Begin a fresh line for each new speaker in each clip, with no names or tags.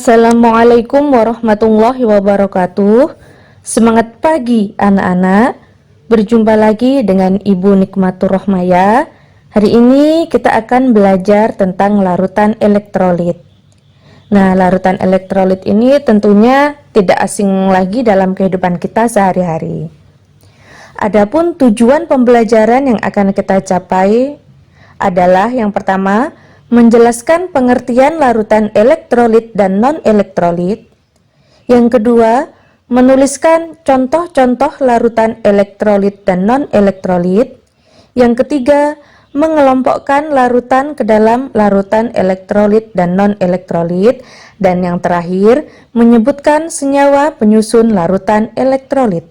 Assalamualaikum warahmatullahi wabarakatuh. Semangat pagi anak-anak. Berjumpa lagi dengan Ibu Nikmatur Rohmaya. Hari ini kita akan belajar tentang larutan elektrolit. Nah, larutan elektrolit ini tentunya tidak asing lagi dalam kehidupan kita sehari-hari. Adapun tujuan pembelajaran yang akan kita capai adalah yang pertama, menjelaskan pengertian larutan elektrolit dan non-elektrolit. Yang kedua, menuliskan contoh-contoh larutan elektrolit dan non-elektrolit. Yang ketiga, mengelompokkan larutan ke dalam larutan elektrolit dan non-elektrolit. Dan yang terakhir, menyebutkan senyawa penyusun larutan elektrolit.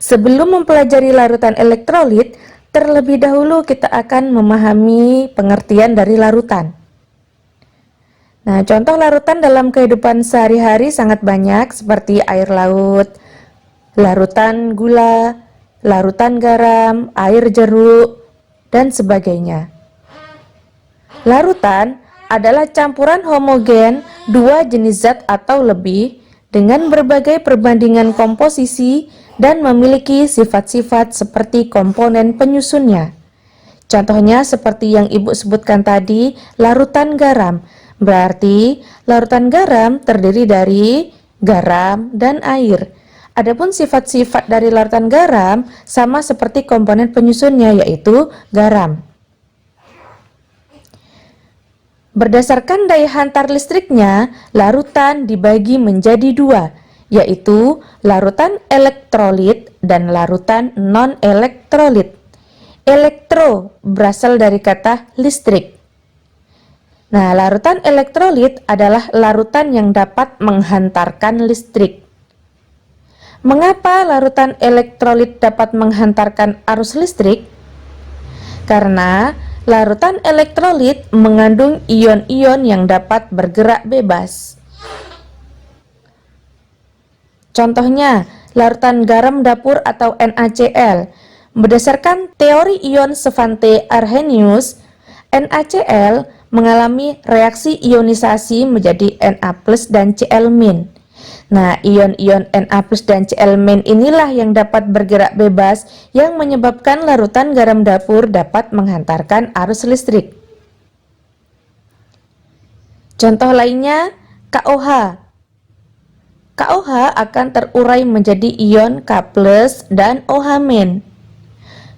Sebelum mempelajari larutan elektrolit, terlebih dahulu kita akan memahami pengertian dari larutan. Nah, contoh larutan dalam kehidupan sehari-hari sangat banyak seperti air laut, larutan gula, larutan garam, air jeruk, dan sebagainya. Larutan adalah campuran homogen dua jenis zat atau lebih dengan berbagai perbandingan komposisi dan memiliki sifat-sifat seperti komponen penyusunnya. Contohnya seperti yang Ibu sebutkan tadi, larutan garam. Berarti larutan garam terdiri dari garam dan air. Adapun sifat-sifat dari larutan garam sama seperti komponen penyusunnya, yaitu garam. Berdasarkan daya hantar listriknya, larutan dibagi menjadi dua, yaitu larutan elektrolit dan larutan non-elektrolit. Elektro berasal dari kata listrik. Nah, larutan elektrolit adalah larutan yang dapat menghantarkan listrik. Mengapa larutan elektrolit dapat menghantarkan arus listrik? Karena larutan elektrolit mengandung ion-ion yang dapat bergerak bebas. Contohnya, larutan garam dapur atau NaCl. Berdasarkan teori ion Svante Arrhenius, NaCl mengalami reaksi ionisasi menjadi Na+ dan Cl-. Nah, ion-ion Na+ dan Cl- inilah yang dapat bergerak bebas yang menyebabkan larutan garam dapur dapat menghantarkan arus listrik. Contoh lainnya, KOH. KOH akan terurai menjadi ion K+ dan OH-.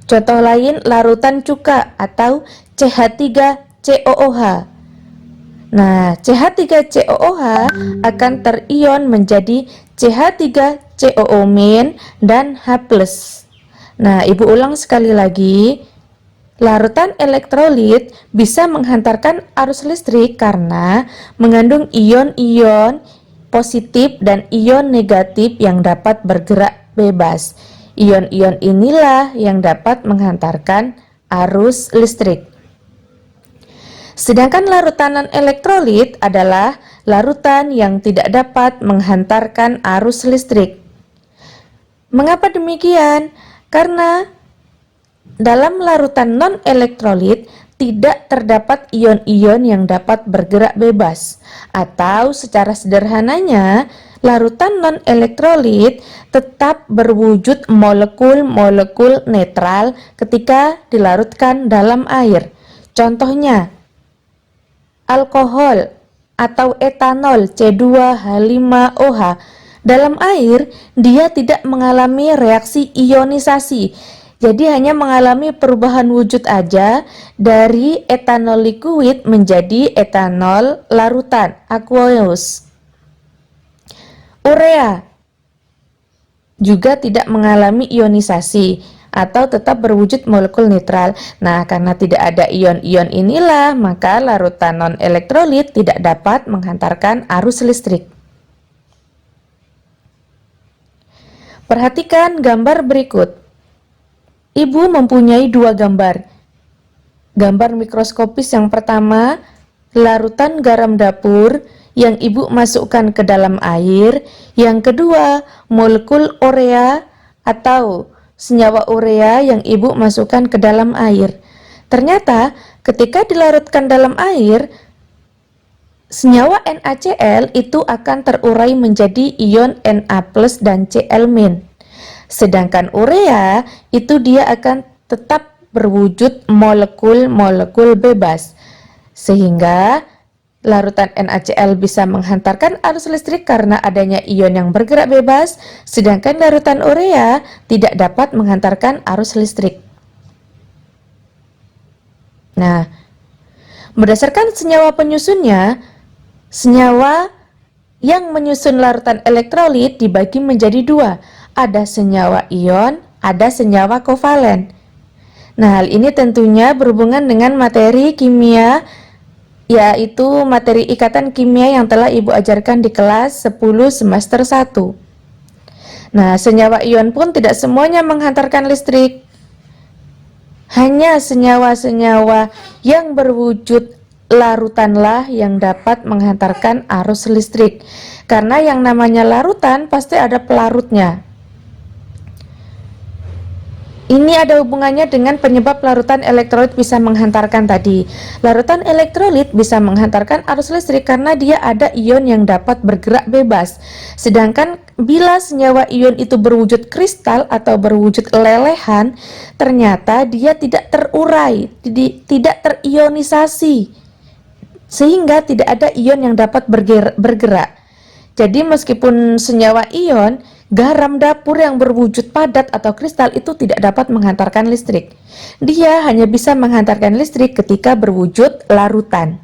Contoh lain, larutan cuka atau CH3COOH. Nah, CH3COOH akan terion menjadi CH3COO- dan H+. Nah, Ibu ulang sekali lagi. Larutan elektrolit bisa menghantarkan arus listrik karena mengandung ion-ion positif dan ion negatif yang dapat bergerak bebas. Ion-ion inilah yang dapat menghantarkan arus listrik. Sedangkan larutan non-elektrolit adalah larutan yang tidak dapat menghantarkan arus listrik. Mengapa demikian? Karena dalam larutan non-elektrolit tidak terdapat ion-ion yang dapat bergerak bebas, atau secara sederhananya, larutan non-elektrolit tetap berwujud molekul-molekul netral ketika dilarutkan dalam air. Contohnya, alkohol atau etanol C2H5OH. Dalam air, dia tidak mengalami reaksi ionisasi. Jadi hanya mengalami perubahan wujud aja dari etanol liquid menjadi etanol larutan, aqueous. Urea juga tidak mengalami ionisasi atau tetap berwujud molekul netral. Nah, karena tidak ada ion-ion inilah, maka larutan non-elektrolit tidak dapat menghantarkan arus listrik. Perhatikan gambar berikut. Ibu mempunyai dua gambar. Gambar mikroskopis yang pertama, larutan garam dapur yang Ibu masukkan ke dalam air. Yang kedua, molekul urea atau senyawa urea yang Ibu masukkan ke dalam air. Ternyata ketika dilarutkan dalam air, senyawa NaCl itu akan terurai menjadi ion Na+ dan Cl-. Sedangkan urea itu dia akan tetap berwujud molekul-molekul bebas. Sehingga larutan NaCl bisa menghantarkan arus listrik karena adanya ion yang bergerak bebas, sedangkan larutan urea tidak dapat menghantarkan arus listrik. Nah, berdasarkan senyawa penyusunnya, senyawa yang menyusun larutan elektrolit dibagi menjadi dua. Ada senyawa ion, ada senyawa kovalen. Nah, hal ini tentunya berhubungan dengan materi kimia, yaitu materi ikatan kimia yang telah Ibu ajarkan di kelas 10 semester 1. Nah, senyawa ion pun tidak semuanya menghantarkan listrik. Hanya senyawa-senyawa yang berwujud larutanlah yang dapat menghantarkan arus listrik. Karena yang namanya larutan pasti ada pelarutnya. Ini ada hubungannya dengan penyebab larutan elektrolit bisa menghantarkan tadi. Larutan elektrolit bisa menghantarkan arus listrik karena dia ada ion yang dapat bergerak bebas. Sedangkan bila senyawa ion itu berwujud kristal atau berwujud lelehan, ternyata dia tidak terurai, tidak terionisasi, sehingga tidak ada ion yang dapat bergerak. Jadi meskipun senyawa ion, garam dapur yang berwujud padat atau kristal itu tidak dapat menghantarkan listrik. Dia hanya bisa menghantarkan listrik ketika berwujud larutan.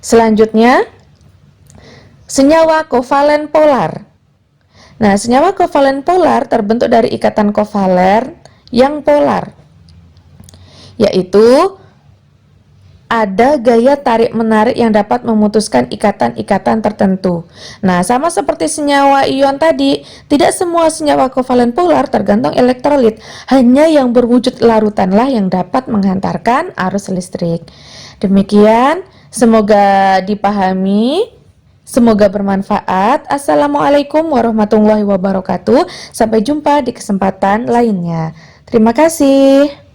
Selanjutnya, senyawa kovalen polar. Nah, senyawa kovalen polar terbentuk dari ikatan kovalen yang polar, yaitu ada gaya tarik-menarik yang dapat memutuskan ikatan-ikatan tertentu. Nah, sama seperti senyawa ion tadi, tidak semua senyawa kovalen polar tergantung elektrolit. Hanya yang berwujud larutanlah yang dapat menghantarkan arus listrik. Demikian, semoga dipahami, semoga bermanfaat. Assalamualaikum warahmatullahi wabarakatuh. Sampai jumpa di kesempatan lainnya. Terima kasih.